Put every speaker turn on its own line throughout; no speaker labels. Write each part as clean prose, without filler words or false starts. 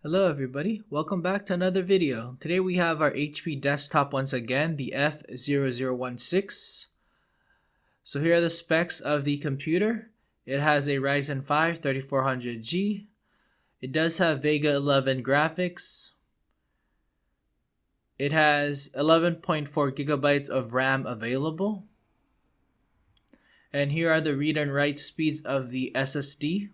Hello everybody, welcome back to another video. Today we have our HP desktop once again, the F0016. So here are the specs of the computer. It has a Ryzen 5 3400G. It does have Vega 11 graphics. It has 11.4 gigabytes of RAM available. And here are the read and write speeds of the SSD.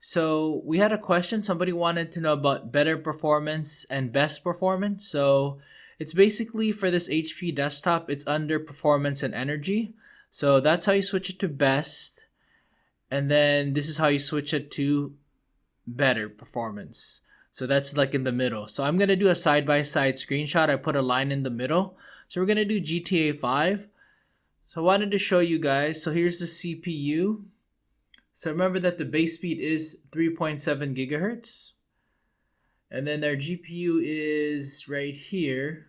So we had a question. Somebody wanted to know about better performance and best performance. So it's basically for this HP desktop, it's under performance and energy. So that's how you switch it to best. And then this is how you switch it to better performance. So that's like in the middle. So I'm going to do a side-by-side screenshot. I put a line in the middle. So we're going to do GTA 5. So I wanted to show you guys. So here's the CPU. So remember that the base speed is 3.7 gigahertz. And then our GPU is right here.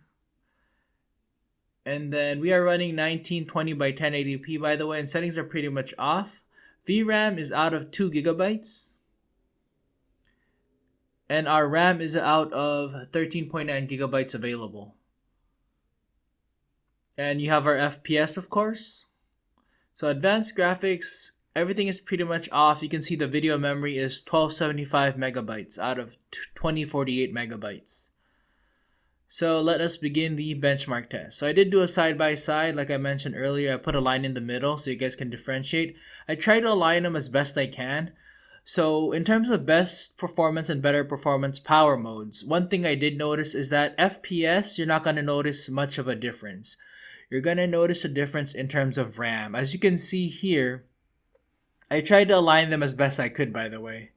And then we are running 1920 by 1080p, by the way, and settings are pretty much off. VRAM is out of 2 gigabytes. And our RAM is out of 13.9 gigabytes available. And you have our FPS, of course. So advanced graphics, everything is pretty much off. You can see the video memory is 1275 megabytes out of 2048 megabytes. So let us begin the benchmark test. So I did do a side-by-side, like I mentioned earlier. I put a line in the middle so you guys can differentiate. I try to align them as best I can. So in terms of best performance and better performance power modes, one thing I did notice is that FPS, you're not going to notice much of a difference. You're going to notice a difference in terms of RAM. As you can see here, I tried to align them as best I could, by the way.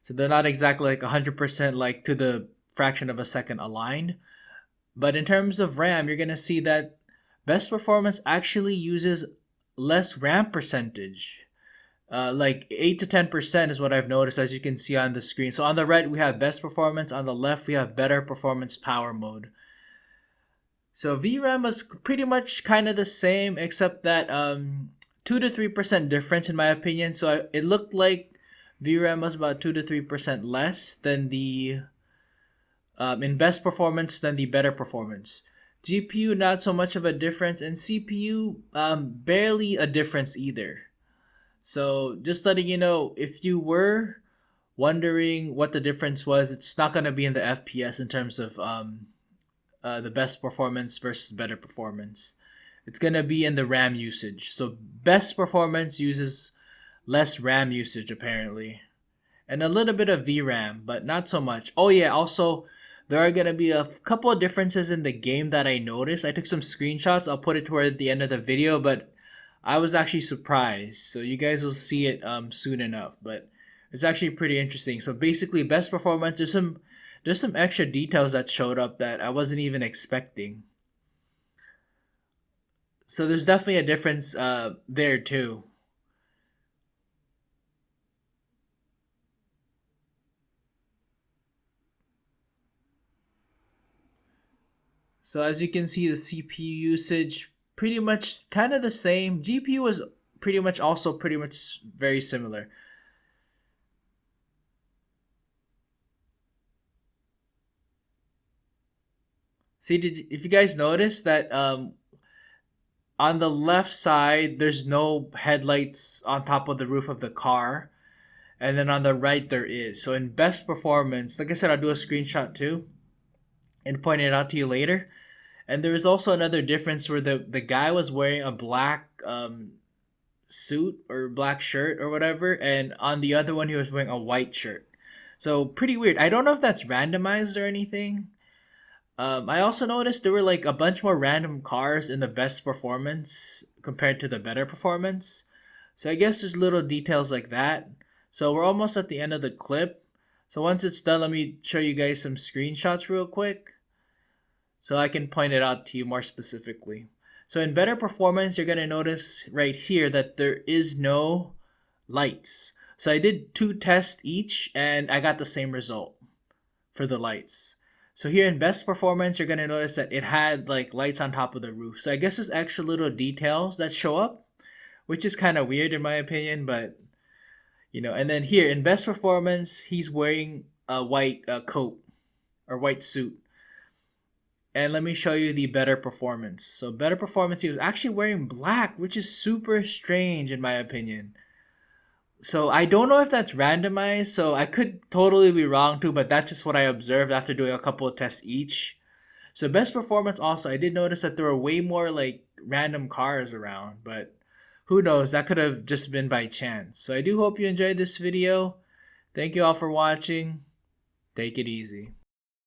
So they're not exactly like 100% like to the fraction of a second aligned. But in terms of RAM, you're going to see that best performance actually uses less RAM percentage. Like 8 to 10% is what I've noticed, as you can see on the screen. So on the right, we have best performance. On the left, we have better performance power mode. So VRAM was pretty much kind of the same, except that 2 to 3% difference in my opinion. So it looked like VRAM was about 2 to 3% less than the in best performance than the better performance. GPU not so much of a difference, and CPU barely a difference either. So just letting you know, if you were wondering what the difference was, it's not going to be in the FPS in terms of the best performance versus better performance. It's going to be in the RAM usage. So best performance uses less RAM usage apparently. And a little bit of VRAM, but not so much. Oh yeah, also there are going to be a couple of differences in the game that I noticed. I took some screenshots. I'll put it toward the end of the video, but I was actually surprised. So you guys will see it soon enough. But it's actually pretty interesting. So basically best performance, there's some extra details that showed up that I wasn't even expecting. So there's definitely a difference there too. So as you can see, the CPU usage pretty much kind of the same. GPU was pretty much also pretty much very similar. See, if you guys notice that on the left side, there's no headlights on top of the roof of the car. And then on the right, there is. So in best performance, like I said, I'll do a screenshot too and point it out to you later. And there was also another difference where the guy was wearing a black suit or black shirt or whatever. And on the other one, he was wearing a white shirt. So pretty weird. I don't know if that's randomized or anything. I also noticed there were like a bunch more random cars in the best performance compared to the better performance. So I guess there's little details like that. So we're almost at the end of the clip. So once it's done, let me show you guys some screenshots real quick so I can point it out to you more specifically. So in better performance, you're going to notice right here that there is no lights. So I did 2 tests each and I got the same result for the lights. So here in best performance, you're going to notice that it had like lights on top of the roof. So I guess there's extra little details that show up, which is kind of weird in my opinion, but And then here in best performance, he's wearing a white coat or white suit. And let me show you the better performance. So better performance, he was actually wearing black, which is super strange in my opinion. So I don't know if that's randomized, so I could totally be wrong too, but that's just what I observed after doing a couple of tests each. So best performance also, I did notice that there were way more like random cars around, but who knows, that could have just been by chance. So I do hope you enjoyed this video. Thank you all for watching. Take it easy.